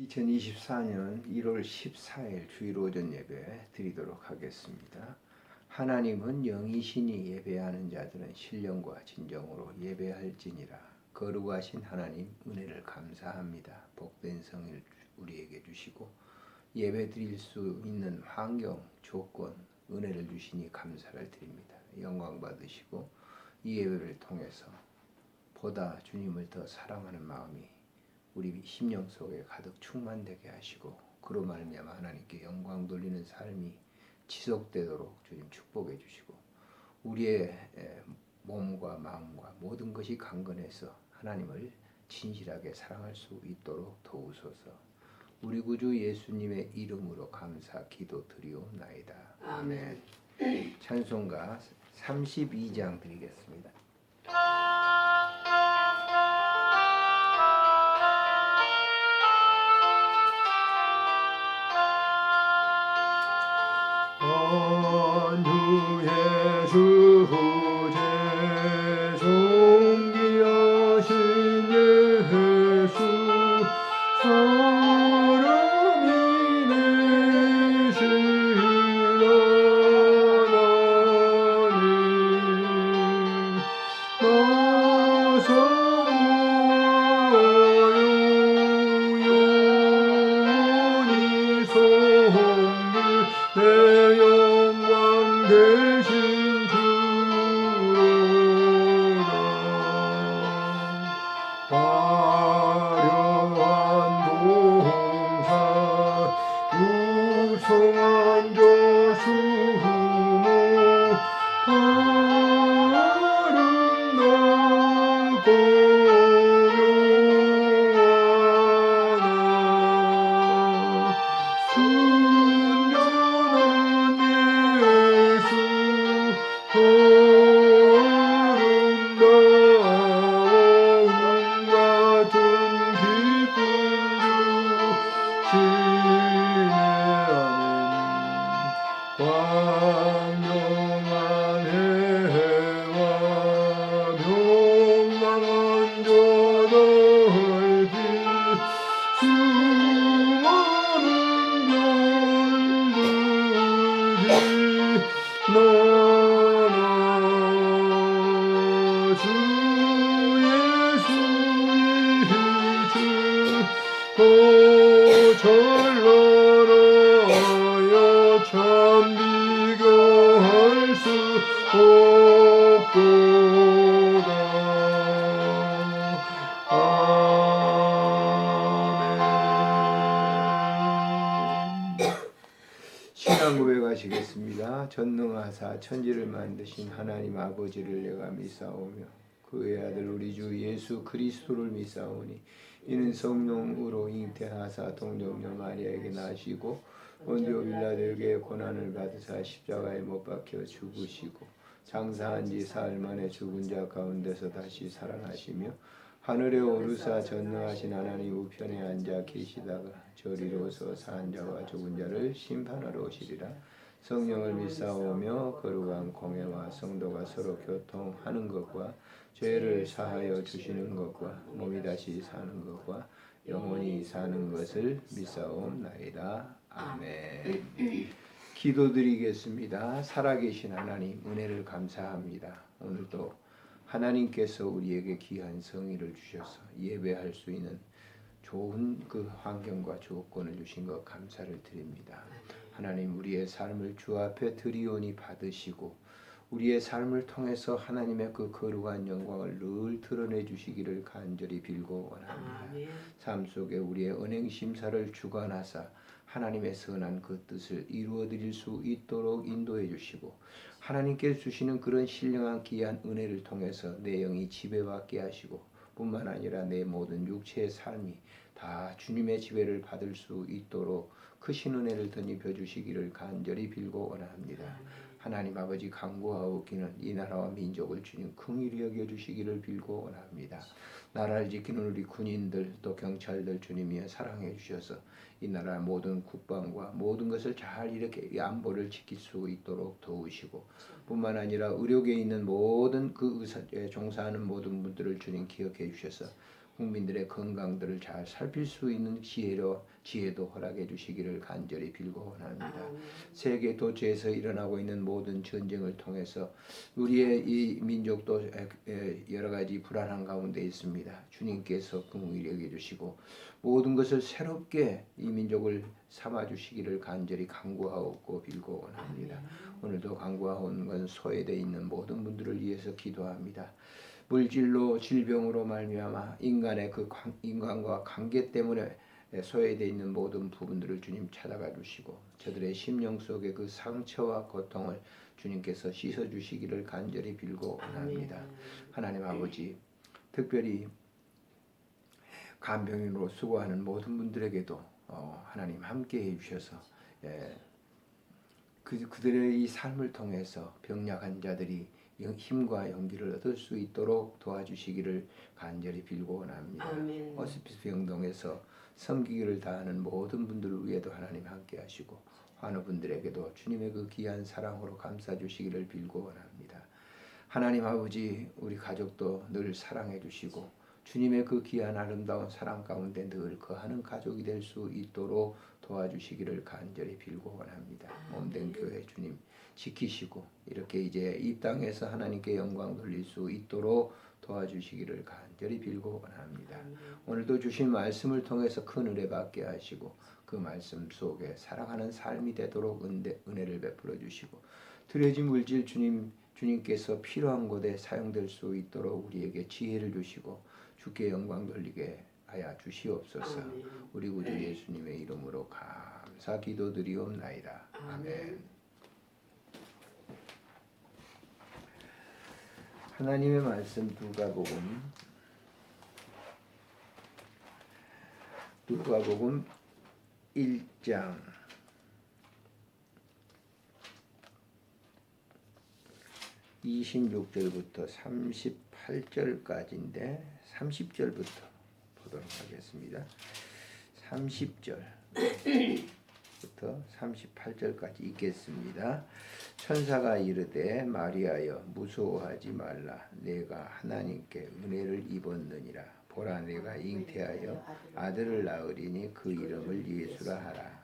2024년 1월 14일 주일 오전 예배 드리도록 하겠습니다. 하나님은 영이시니 예배하는 자들은 신령과 진정으로 예배할지니라. 거룩하신 하나님 은혜를 감사합니다. 복된 성일 우리에게 주시고 예배 드릴 수 있는 환경, 조건, 은혜를 주시니 감사를 드립니다. 영광 받으시고 이 예배를 통해서 보다 주님을 더 사랑하는 마음이 우리 심령 속에 가득 충만되게 하시고 그로 말미암아 하나님께 영광 돌리는 삶이 지속되도록 주님 축복해 주시고 우리의 몸과 마음과 모든 것이 강건해서 하나님을 진실하게 사랑할 수 있도록 도우소서. 우리 구주 예수님의 이름으로 감사 기도 드리옵나이다. 아멘. 찬송가 32장 드리겠습니다. 만주의 주제 존귀하신 예수 사랑이 되신 하나님 나서 영원히 섬길 내 영광 되신 주로다. 화려한 동산 우성한 저수모 아름답고 명하나 순전한 예수 아름다워 같은 기쁨 주시네. 아멘. 광명한 해와 명랑한 저 넓이 수많은 별들이 나나 주 예수 이주 찬란하여 참 비교할 수 없도다. 아멘. 신앙 고백하시겠습니다. 전능하사 천지를 만드신 하나님 아버지를 내가 믿사오며 그의 아들 우리 주 예수 그리스도를 믿사오니 이는 성령으로 잉태하사 동정녀 마리아에게 나시고 본디오 빌라도에게 고난을 받으사 십자가에 못 박혀 죽으시고 장사한 지 사흘 만에 죽은 자 가운데서 다시 살아나시며 하늘에 오르사 전능하신 하나님 우편에 앉아 계시다가 저리로서 산 자와 죽은 자를 심판하러 오시리라. 성령을 믿사오며 거룩한 공회와 성도가 서로 교통하는 것과 죄를 사하여 주시는 것과 몸이 다시 사는 것과 영원히 사는 것을 믿사옵나이다. 아멘. 기도드리겠습니다. 살아계신 하나님 은혜를 감사합니다. 오늘도 하나님께서 우리에게 귀한 성의를 주셔서 예배할 수 있는 좋은 그 환경과 조건을 주신 것 감사를 드립니다. 하나님 우리의 삶을 주 앞에 드리오니 받으시고 우리의 삶을 통해서 하나님의 그 거룩한 영광을 늘 드러내 주시기를 간절히 빌고 원합니다. 삶 속에 우리의 언행 심사를 주관하사 하나님의 선한 그 뜻을 이루어 드릴 수 있도록 인도해 주시고 하나님께서 주시는 그런 신령한 귀한 은혜를 통해서 내 영이 지배받게 하시고 뿐만 아니라 내 모든 육체의 삶이 다 주님의 지배를 받을 수 있도록 크신 은혜를 덧입혀 주시기를 간절히 빌고 원합니다. 하나님 아버지 간구하옵기는 이 나라와 민족을 주님 긍휼히 여겨 주시기를 빌고 원합니다. 나라를 지키는 우리 군인들 또 경찰들 주님이여 사랑해 주셔서 이 나라 모든 국방과 모든 것을 잘 이렇게 안보를 지킬 수 있도록 도우시고 뿐만 아니라 의료계에 있는 모든 그 의사에 종사하는 모든 분들을 주님 기억해 주셔서 국민들의 건강들을 잘 살필 수 있는 지혜도 허락해 주시기를 간절히 빌고 원합니다. 세계 도처에서 일어나고 있는 모든 전쟁을 통해서 우리의 이 민족도 여러 가지 불안한 가운데 있습니다. 주님께서 긍휼히 여겨 주시고 모든 것을 새롭게 이 민족을 삼아 주시기를 간절히 간구하옵고 빌고 원합니다. 오늘도 간구하온 건 소외되어 있는 모든 분들을 위해서 기도합니다. 물질로 질병으로 말미암아 인간과 관계 때문에 소외되어 있는 모든 부분들을 주님 찾아가 주시고 저들의 심령 속의 그 상처와 고통을 주님께서 씻어 주시기를 간절히 빌고 원합니다. 하나님 아버지, 특별히 간병인으로 수고하는 모든 분들에게도 하나님 함께해 주셔서 그들의 이 삶을 통해서 병약한 자들이 힘과 용기를 얻을 수 있도록 도와주시기를 간절히 빌고 원합니다. 호스피스 병동에서 섬기기를 다하는 모든 분들을 위해도 하나님 함께 하시고 환우분들에게도 주님의 그 귀한 사랑으로 감싸주시기를 빌고 원합니다. 하나님 아버지, 우리 가족도 늘 사랑해 주시고 주님의 그 귀한 아름다운 사랑 가운데 늘 거하는 가족이 될 수 있도록 도와주시기를 간절히 빌고 원합니다. 몸된 교회 주님 지키시고 이렇게 이제 이 땅에서 하나님께 영광 돌릴 수 있도록 도와주시기를 간절히 빌고 원합니다. 오늘도 주신 말씀을 통해서 큰 은혜 받게 하시고 그 말씀 속에 살아가는 삶이 되도록 은혜를 베풀어 주시고 드려진 물질 주님께서 필요한 곳에 사용될 수 있도록 우리에게 지혜를 주시고 주께 영광 돌리게 하여 주시옵소서. 우리 구주 예수님의 이름으로 감사 기도드리옵나이다. 아멘. 하나님의 말씀 누가복음 1장 26절부터 38절까지인데 30절부터 보도록 하겠습니다. 30절부터 38절까지 읽겠습니다. 천사가 이르되 마리아여 무서워하지 말라. 내가 하나님께 은혜를 입었느니라. 보라 내가 잉태하여 아들을 낳으리니 그 이름을 예수라 하라.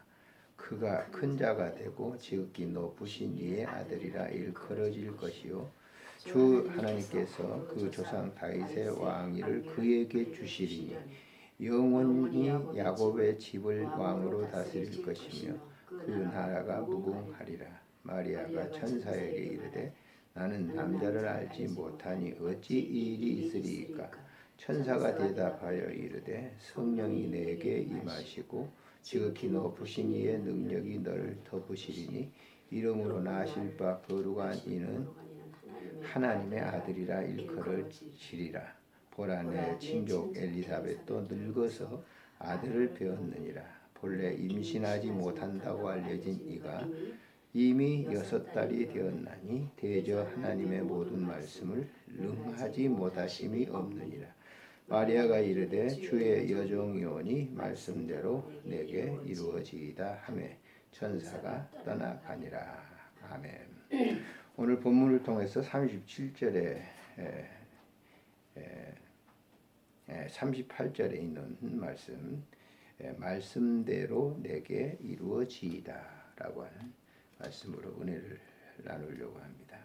그가 큰 자가 되고 지극히 높으신 이의 아들이라 일컬어질 것이요 주 하나님께서 그 조상 다윗의 왕위를 그에게 주시리니 영원히 야곱의 집을 왕으로 다스릴 것이며 그 나라가 무궁하리라. 마리아가 천사에게 이르되 나는 남자를 알지 못하니 어찌 이 일이 있으리이까. 천사가 대답하여 이르되 성령이 내게 임하시고 지극히 높으신 이의 능력이 너를 덮으시리니 이름으로 나실 바 거룩한 이는 하나님의 아들이라 일컬어지리라. 보라 내 친족 엘리사벳도 늙어서 아들을 배었느니라. 본래 임신하지 못한다고 알려진 이가 이미 6달이 되었나니 대저 하나님의 모든 말씀을 능하지 못하심이 없느니라. 마리아가 이르되 주의 여종이오니 말씀대로 내게 이루어지이다 하매 천사가 떠나가니라. 아멘. 오늘 본문을 통해서 37절에 38절에 있는 말씀, 말씀대로 내게 이루어지이다 라고 하는 말씀으로 은혜를 나누려고 합니다.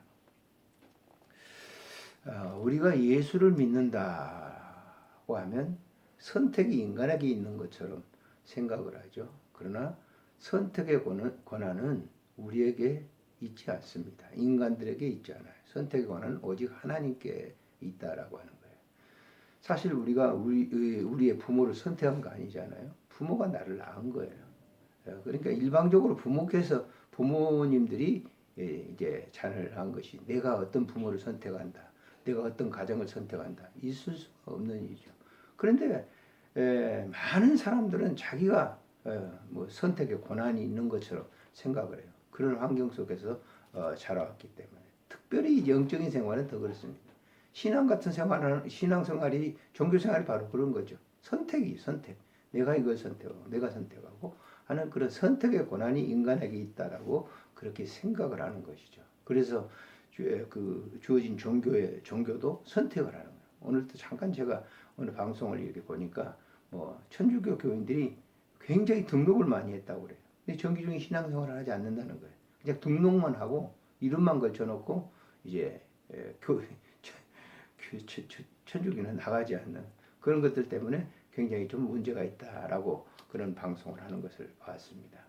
우리가 예수를 믿는다고 하면 선택이 인간에게 있는 것처럼 생각을 하죠. 그러나 선택의 권한은 우리에게 있지 않습니다. 인간들에게 있지 않아요. 선택의 권한은 오직 하나님께 있다라고 하는 거예요. 사실 우리가 우리의 부모를 선택한 거 아니잖아요. 부모가 나를 낳은 거예요. 그러니까 일방적으로 부모님들이 이제 자녀를 낳은 것이 내가 어떤 부모를 선택한다, 내가 어떤 가정을 선택한다, 있을 수가 없는 일이죠. 그런데 많은 사람들은 자기가 뭐 선택의 권한이 있는 것처럼 생각을 해요. 그런 환경 속에서 자라왔기 때문에 특별히 영적인 생활은 더 그렇습니다. 신앙 같은 신앙생활이 종교생활이 바로 그런 거죠. 선택. 내가 이걸 선택하고 내가 선택하고 하는 그런 선택의 권한이 인간에게 있다라고 그렇게 생각을 하는 것이죠. 그래서 주어진 종교도 선택을 하는 거예요. 오늘도 잠깐 제가 어느 방송을 이렇게 보니까 뭐 천주교 교인들이 굉장히 등록을 많이 했다고 그래요. 근데 정기적인 신앙생활을 하지 않는다는 거예요. 그냥 등록만 하고 이름만 걸쳐놓고 이제 천주교는 나가지 않는 그런 것들 때문에 굉장히 좀 문제가 있다라고 그런 방송을 하는 것을 봤습니다.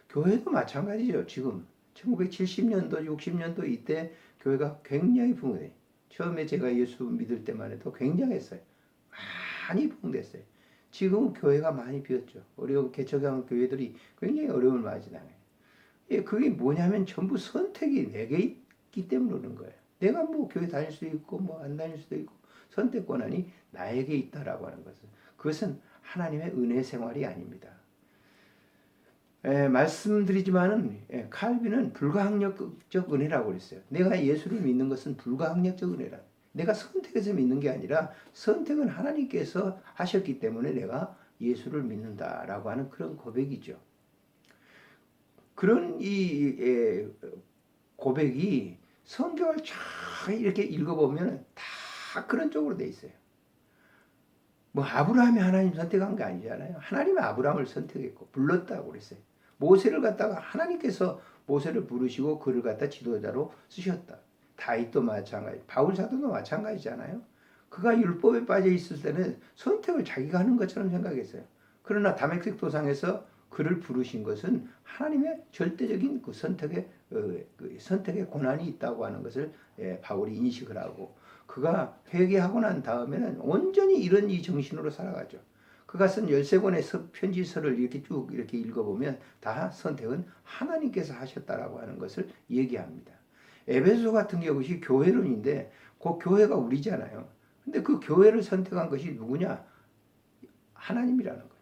교회도 마찬가지죠. 지금 1970년도, 60년도 이때 교회가 굉장히 붕괴. 처음에 제가 예수 믿을 때만 해도 굉장했어요. 많이 붕괴됐어요. 지금은 교회가 많이 비었죠. 어려운 개척한 교회들이 굉장히 어려움을 맞이 당해요. 예, 그게 뭐냐면 전부 선택이 내게 있기 때문에 그런 거예요. 내가 뭐 교회 다닐 수도 있고 뭐 안 다닐 수도 있고 선택 권한이 나에게 있다라고 하는 것은 그것은 하나님의 은혜 생활이 아닙니다. 말씀드리지만은 칼빈은 불가항력적 은혜라고 그랬어요. 내가 예수를 믿는 것은 불가항력적 은혜라. 내가 선택해서 믿는 게 아니라 선택은 하나님께서 하셨기 때문에 내가 예수를 믿는다라고 하는 그런 고백이죠. 그런 이 고백이 성경을 쫙 이렇게 읽어보면 다 그런 쪽으로 돼 있어요. 뭐 아브라함이 하나님 선택한 게 아니잖아요. 하나님이 아브라함을 선택했고 불렀다고 그랬어요. 모세를 갖다가 하나님께서 모세를 부르시고 그를 갖다 지도자로 쓰셨다. 다윗도 마찬가지, 바울 사도도 마찬가지잖아요. 그가 율법에 빠져 있을 때는 선택을 자기가 하는 것처럼 생각했어요. 그러나 다메섹 도상에서 그를 부르신 것은 하나님의 절대적인 그 선택의 권한이 있다고 하는 것을 바울이 인식을 하고 그가 회개하고 난 다음에는 온전히 이런 이 정신으로 살아가죠. 그가 쓴 13권의 편지서를 이렇게 쭉 이렇게 읽어보면 다 선택은 하나님께서 하셨다라고 하는 것을 얘기합니다. 에베소 같은 경우시 교회론인데 그 교회가 우리잖아요. 근데 그 교회를 선택한 것이 누구냐? 하나님이라는 거예요.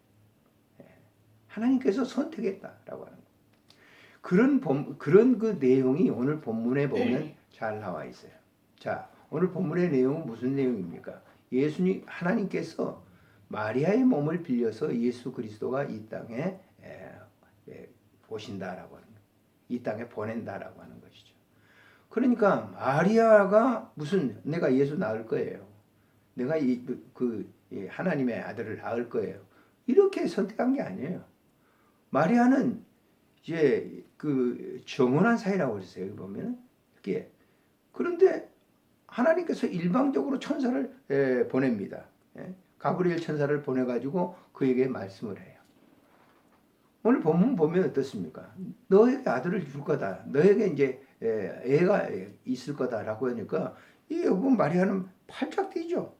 하나님께서 선택했다라고 하는 거예요. 그런 그 내용이 오늘 본문에 보면 잘 나와 있어요. 자, 오늘 본문의 내용은 무슨 내용입니까? 하나님께서 마리아의 몸을 빌려서 예수 그리스도가 이 땅에 오신다라고 하는 거예요. 이 땅에 보낸다라고 하는 것이죠. 그러니까 마리아가 내가 예수 낳을 거예요. 내가 하나님의 아들을 낳을 거예요. 이렇게 선택한 게 아니에요. 마리아는 이제 그 정혼한 사이라고 했어요. 여기 보면 이렇게. 그런데 하나님께서 일방적으로 천사를 보냅니다. 가브리엘 천사를 보내가지고 그에게 말씀을 해요. 오늘 본문 보면 어떻습니까? 너에게 아들을 줄 거다. 너에게 이제 애가 있을 거다라고 하니까 이 여보 마리아는 팔짝 뛰죠.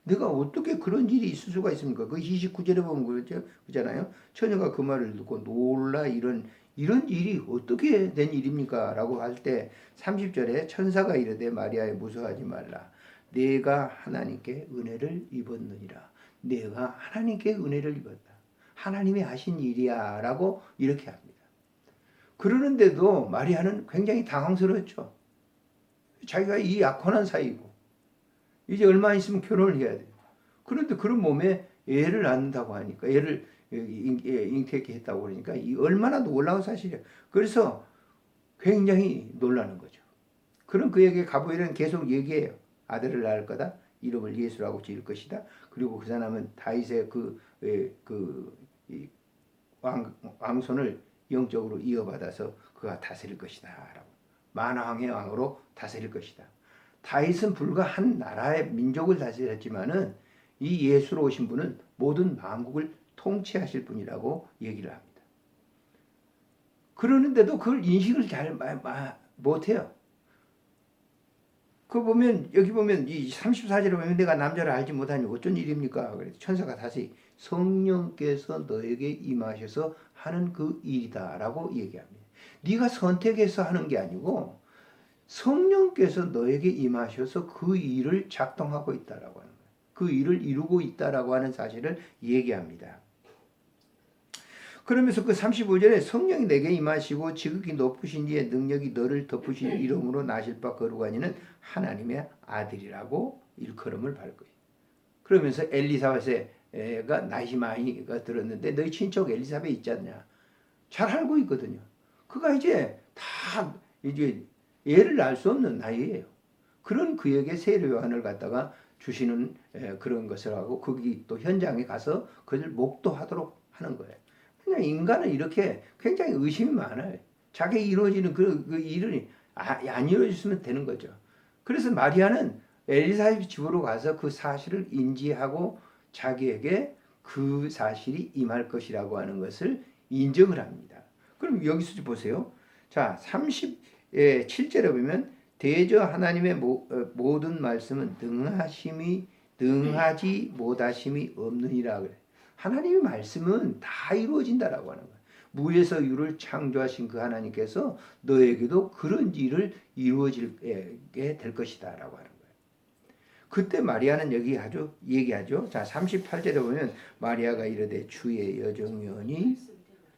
내가 어떻게 그런 일이 있을 수가 있습니까? 그 29절에 보면 그잖아요. 처녀가 그 말을 듣고 놀라 이런 일이 어떻게 된 일입니까? 라고 할 때 30절에 천사가 이르되 마리아에 무서워하지 말라. 내가 하나님께 은혜를 입었느니라. 내가 하나님께 은혜를 입었다. 하나님이 하신 일이야 라고 이렇게 합니다. 그러는데도 마리아는 굉장히 당황스러웠죠. 자기가 이 약혼한 사이고 이제 얼마 있으면 결혼을 해야 돼요. 그런데 그런 몸에 애를 낳는다고 하니까 애를 잉태케 했다고 그러니까 이 얼마나 놀라운 사실이에요. 그래서 굉장히 놀라는 거죠. 그럼 그에게 가브리엘은 계속 얘기해요. 아들을 낳을 거다. 이름을 예수라고 지을 것이다. 그리고 그 사람은 다윗의 왕손을 영적으로 이어받아서 그가 다스릴 것이다. 라고. 만왕의 왕으로 다스릴 것이다. 다윗은 불과 한 나라의 민족을 다스렸지만은 이 예수로 오신 분은 모든 만국을 통치하실 분이라고 얘기를 합니다. 그러는데도 그걸 인식을 잘 못해요. 여기 보면 이 34절에 보면 내가 남자를 알지 못하니 어쩐 일입니까? 그래서 천사가 다시 성령께서 너에게 임하셔서 하는 그 일이다라고 얘기합니다. 네가 선택해서 하는 게 아니고 성령께서 너에게 임하셔서 그 일을 작동하고 있다라고 하는 거예요. 그 일을 이루고 있다라고 하는 사실을 얘기합니다. 그러면서 그 35절에 성령이 내게 임하시고 지극히 높으신 이의 능력이 너를 덮으신 이름으로 나실 바 거룩하니는 하나님의 아들이라고 일컬음을 받을 거예요. 그러면서 엘리사벳가 나이 많이가 들었는데 너희 친척 엘리사벳 있지 않냐? 잘 알고 있거든요. 그가 이제 애를 낳을 수 없는 나이예요. 그런 그에게 세례 요한을 갖다가 주시는 그런 것을 하고 거기 또 현장에 가서 그들 목도하도록 하는 거예요. 그냥 인간은 이렇게 굉장히 의심이 많아요. 자기 이루어지는 그 일을 안 이루어졌으면 되는 거죠. 그래서 마리아는 엘리사벳 집으로 가서 그 사실을 인지하고 자기에게 그 사실이 임할 것이라고 하는 것을 인정을 합니다. 그럼 여기서 보세요. 자, 37절에 보면 대저 하나님의 모든 말씀은 능하지 못하심이 없느니라 그래. 하나님의 말씀은 다 이루어진다라고 하는 거예요. 무에서 유를 창조하신 그 하나님께서 너에게도 그런 일을 이루어지게 될 것이다라고 하는 거예요. 그때 마리아는 여기 얘기하죠. 자, 38절에 보면 마리아가 이르되 주의 여정면이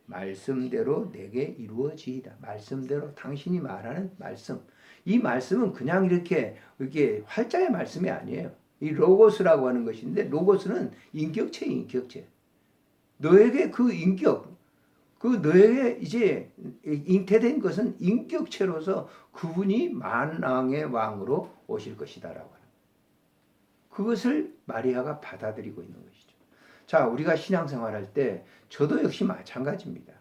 말씀대로 내게 이루어지이다. 말씀대로 당신이 말하는 말씀. 이 말씀은 그냥 이렇게 활자의 말씀이 아니에요. 이 로고스라고 하는 것인데 로고스는 인격체예요, 인격체. 너에게 그 인격, 너에게 이제 잉태된 것은 인격체로서 그분이 만왕의 왕으로 오실 것이다라고 하는. 그것을 마리아가 받아들이고 있는 것이죠. 자, 우리가 신앙생활할 때 저도 역시 마찬가지입니다.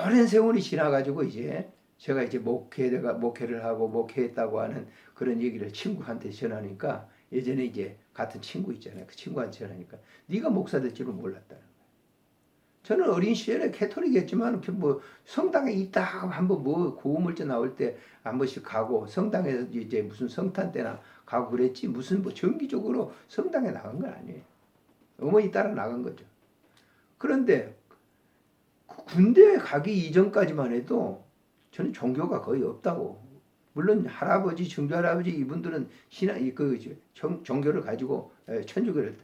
오랜 세월이 지나가지고 이제 제가 이제 목회를 하고 목회했다고 하는 그런 얘기를 친구한테 전하니까 예전에 이제 같은 친구 있잖아요. 그 친구한테 전하니까 네가 목사 될 줄은 몰랐다는 거예요. 저는 어린 시절에 캐토릭이었지만 뭐 성당에 있다가 한번 뭐 고우물자 나올 때 한 번씩 가고 성당에서 이제 무슨 성탄 때나 가고 그랬지 무슨 뭐 정기적으로 성당에 나간 건 아니에요. 어머니 따라 나간 거죠. 그런데 군대에 가기 이전까지만 해도 저는 종교가 거의 없다고. 물론 할아버지, 증조할아버지 이분들은 종교를 가지고 천주교를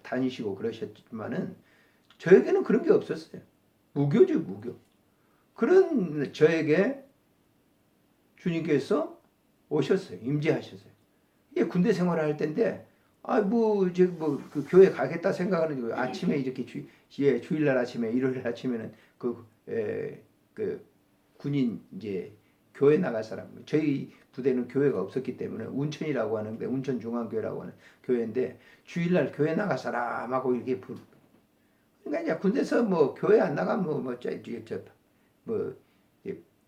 다니시고 그러셨지만은 저에게는 그런 게 없었어요. 무교죠, 무교. 그런 저에게 주님께서 오셨어요. 임재하셨어요. 이게 군대 생활을 할 때인데 그 교회 가겠다 생각하는 아침에 이렇게 주일날 아침에 일요일 아침에는 그 군인 이제 교회 나갈 사람 저희 부대는 교회가 없었기 때문에 운천이라고 하는데 운천 중앙교회라고 하는 교회인데 주일날 교회 나갈 사람하고 이렇게 그러니까 이제 군대에서 뭐 교회 안 나가면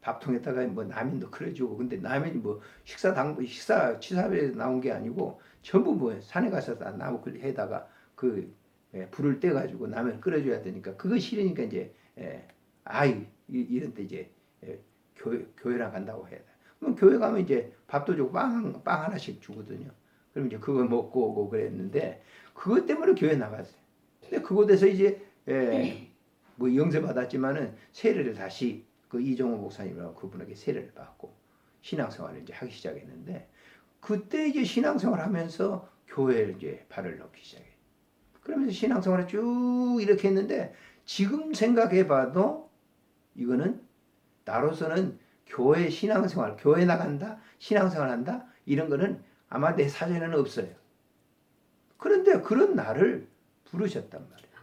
밥통에다가 뭐 라면도 끓여주고 근데 라면이 뭐 식사 취사에 나온 게 아니고 전부 뭐 산에 가서 나무 해다가 불을 떼 가지고 라면 끓여줘야 되니까 그거 싫으니까 이제 이런 때 이제 교회랑 간다고 해야 돼. 그럼 교회 가면 이제 밥도 주고 빵 하나씩 주거든요. 그럼 이제 그거 먹고 오고 그랬는데 그것 때문에 교회 나갔어요. 근데 그곳에서 이제 뭐 영세 받았지만은 세례를 다시 그 이종호 목사님이라고 그분에게 세례를 받고 신앙생활을 이제 하기 시작했는데 그때 이제 신앙생활하면서 교회에 이제 발을 넣기 시작해. 그러면서 신앙생활을 쭉 이렇게 했는데 지금 생각해봐도 이거는 나로서는 교회 신앙생활, 교회 나간다, 신앙생활한다 이런 거는 아마 내 사전에는 없어요. 그런데 그런 나를 부르셨단 말이에요.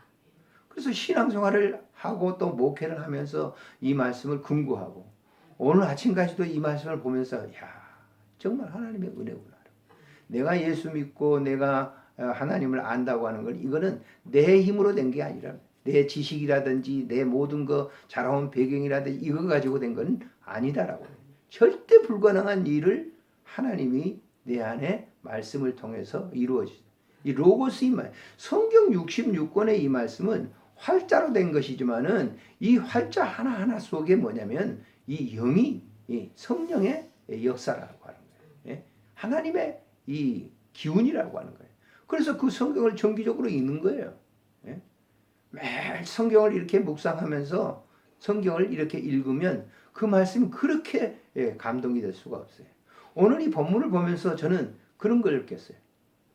그래서 신앙생활을 하고 또 목회를 하면서 이 말씀을 금구하고 오늘 아침까지도 이 말씀을 보면서 정말 하나님의 은혜구나. 내가 예수 믿고 내가 하나님을 안다고 하는 건 이거는 내 힘으로 된 게 아니라 내 지식이라든지 내 모든 거 자라온 배경이라든지 이거 가지고 된 건 아니다라고. 절대 불가능한 일을 하나님이 내 안에 말씀을 통해서 이루어지죠. 이 로고스 이 말, 성경 66권의 이 말씀은 활자로 된 것이지만은 이 활자 하나하나 속에 뭐냐면 이 영이 이 성령의 역사라고 하는 거예요. 하나님의 이 기운이라고 하는 거예요. 그래서 그 성경을 정기적으로 읽는 거예요. 매일 성경을 이렇게 묵상하면서 성경을 이렇게 읽으면 그 말씀이 그렇게 감동이 될 수가 없어요. 오늘 이 본문을 보면서 저는 그런 걸 느꼈어요.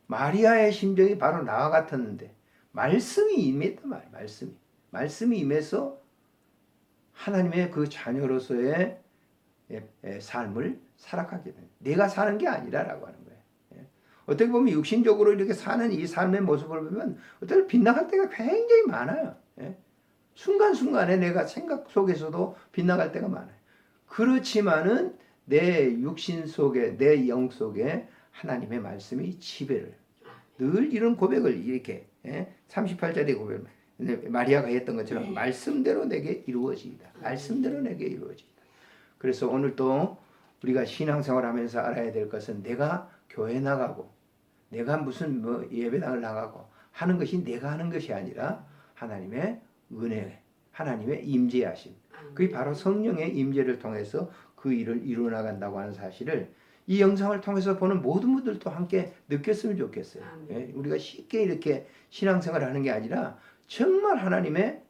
마리아의 심정이 바로 나와 같았는데 말씀이 임했단 말이에요. 말씀이 임해서 하나님의 그 자녀로서의 삶을 살아가게 된. 내가 사는 게 아니라라고 하는 거예요. 어떻게 보면 육신적으로 이렇게 사는 이 삶의 모습을 보면 어떻게 빗나갈 때가 굉장히 많아요. 순간순간에 내가 생각 속에서도 빗나갈 때가 많아요. 그렇지만은 내 육신 속에 내 영 속에 하나님의 말씀이 지배를 늘 이런 고백을 이렇게 38절의 고백 마리아가 했던 것처럼 말씀대로 내게 이루어지이다. 말씀대로 내게 이루어지이다. 그래서 오늘 또 우리가 신앙생활하면서 알아야 될 것은 내가 교회 나가고 내가 무슨 뭐 예배당을 나가고 하는 것이 내가 하는 것이 아니라 하나님의 은혜, 하나님의 임재하심. 그게 바로 성령의 임재를 통해서 그 일을 이루어 나간다고 하는 사실을 이 영상을 통해서 보는 모든 분들도 함께 느꼈으면 좋겠어요. 예, 우리가 쉽게 이렇게 신앙생활을 하는 게 아니라 정말 하나님의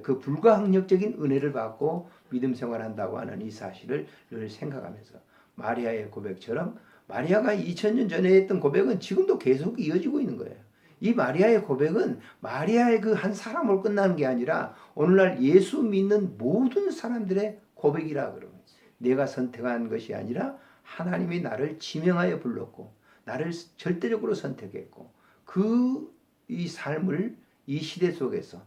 그 불가항력적인 은혜를 받고 믿음 생활한다고 하는 이 사실을 늘 생각하면서 마리아의 고백처럼 마리아가 2000년 전에 했던 고백은 지금도 계속 이어지고 있는 거예요. 이 마리아의 고백은 마리아의 그 한 사람으로 끝나는 게 아니라 오늘날 예수 믿는 모든 사람들의 고백이라 그러면 내가 선택한 것이 아니라 하나님이 나를 지명하여 불렀고 나를 절대적으로 선택했고 이 삶을 이 시대 속에서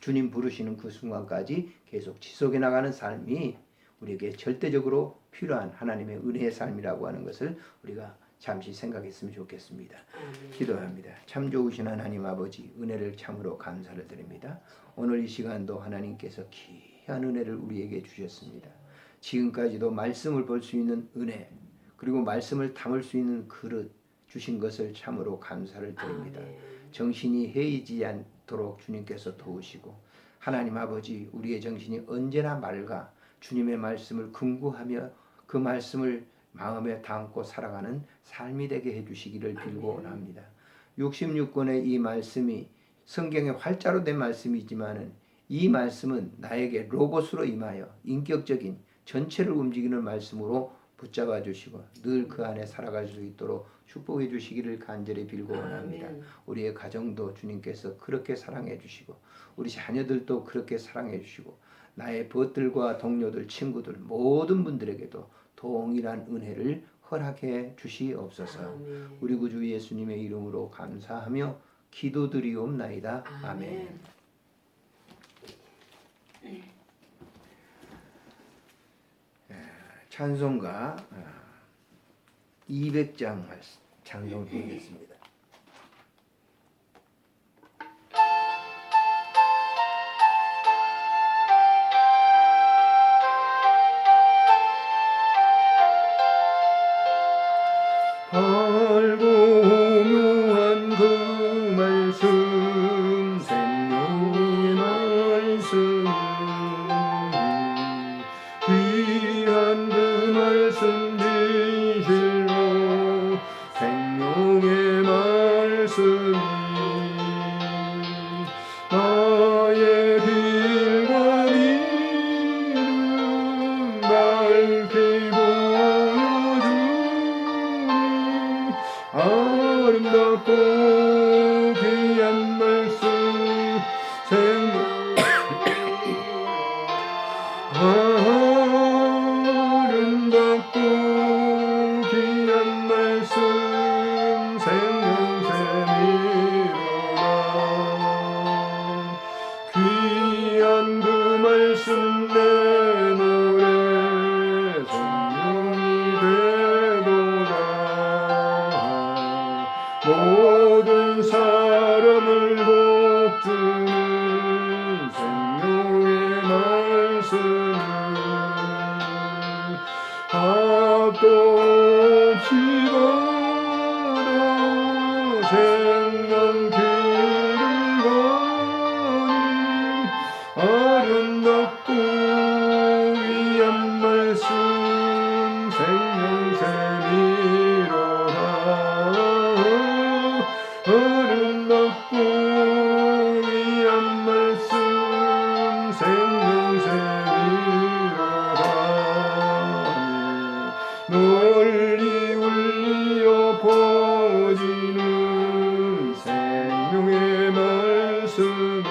주님 부르시는 그 순간까지 계속 지속해 나가는 삶이 우리에게 절대적으로 필요한 하나님의 은혜의 삶이라고 하는 것을 우리가 잠시 생각했으면 좋겠습니다. 기도합니다. 참 좋으신 하나님 아버지, 은혜를 참으로 감사를 드립니다. 오늘 이 시간도 하나님께서 귀한 은혜를 우리에게 주셨습니다. 지금까지도 말씀을 볼 수 있는 은혜, 그리고 말씀을 담을 수 있는 그릇 주신 것을 참으로 감사를 드립니다. 정신이 해이지 않도록 주님께서 도우시고 하나님 아버지, 우리의 정신이 언제나 맑아 주님의 말씀을 금구하며 그 말씀을 마음에 담고 살아가는 삶이 되게 해주시기를 빌고 원합니다. 66권의 이 말씀이 성경의 활자로 된 말씀이지만은 이 말씀은 나에게 로고스로 임하여 인격적인 전체를 움직이는 말씀으로 붙잡아 주시고 늘 그 안에 살아갈 수 있도록 축복해 주시기를 간절히 빌고 원합니다. 우리의 가정도 주님께서 그렇게 사랑해 주시고 우리 자녀들도 그렇게 사랑해 주시고 나의 벗들과 동료들, 친구들 모든 분들에게도 동일한 은혜를 허락해 주시옵소서. 우리 구주 예수님의 이름으로 감사하며 기도드리옵나이다. 아멘. 찬송가 200장 찬송드리겠습니다. 알고 오묘한 그 말씀 생명의 말씀 귀한 그 말씀 진실로 생명의 말씀이 나의 길과 믿음 밝히 아름답고 귀한 말씀 아름답고 귀한 말씀 생명샘이로다 귀한 그 말씀 내 노래 생명이 되도다 모든 사람을 돕주는 생명의 말씀은 합도 없이 걸어 생명 길을 가니 아름답고 귀한 말씀 생명샘이로다 아름답고 귀한 말씀 생명샘이로다 널리 울리어 퍼지는 생명의 말씀은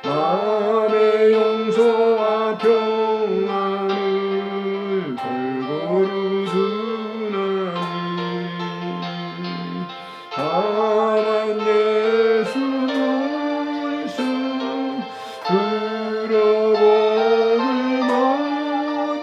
마음의 용서와 평안을 골고루 주나니 다만 예수 말씀 들어보을 많이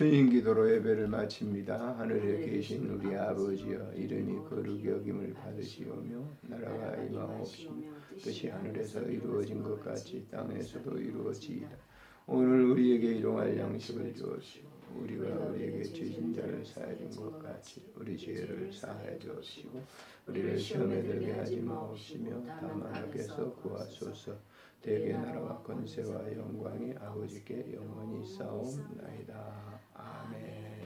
주님 기도로 예배를 마칩니다. 하늘에 계신 우리 아버지여 이름이 거룩히 여김을 받으시오며 나라가 임하옵시며 뜻이 하늘에서 이루어진 것 같이 땅에서도 이루어지이다. 오늘 우리에게 일용할 양식을 주옵시고 우리가 우리에게 죄진 자를 사하여 준 것 같이 우리 죄를 사하여 주옵시고 우리를 시험에 들게 하지 마옵시며 다만 악에서 구하소서. 대개 나라와 권세와 영광이 아버지께 영원히 싸움나이다. 아멘.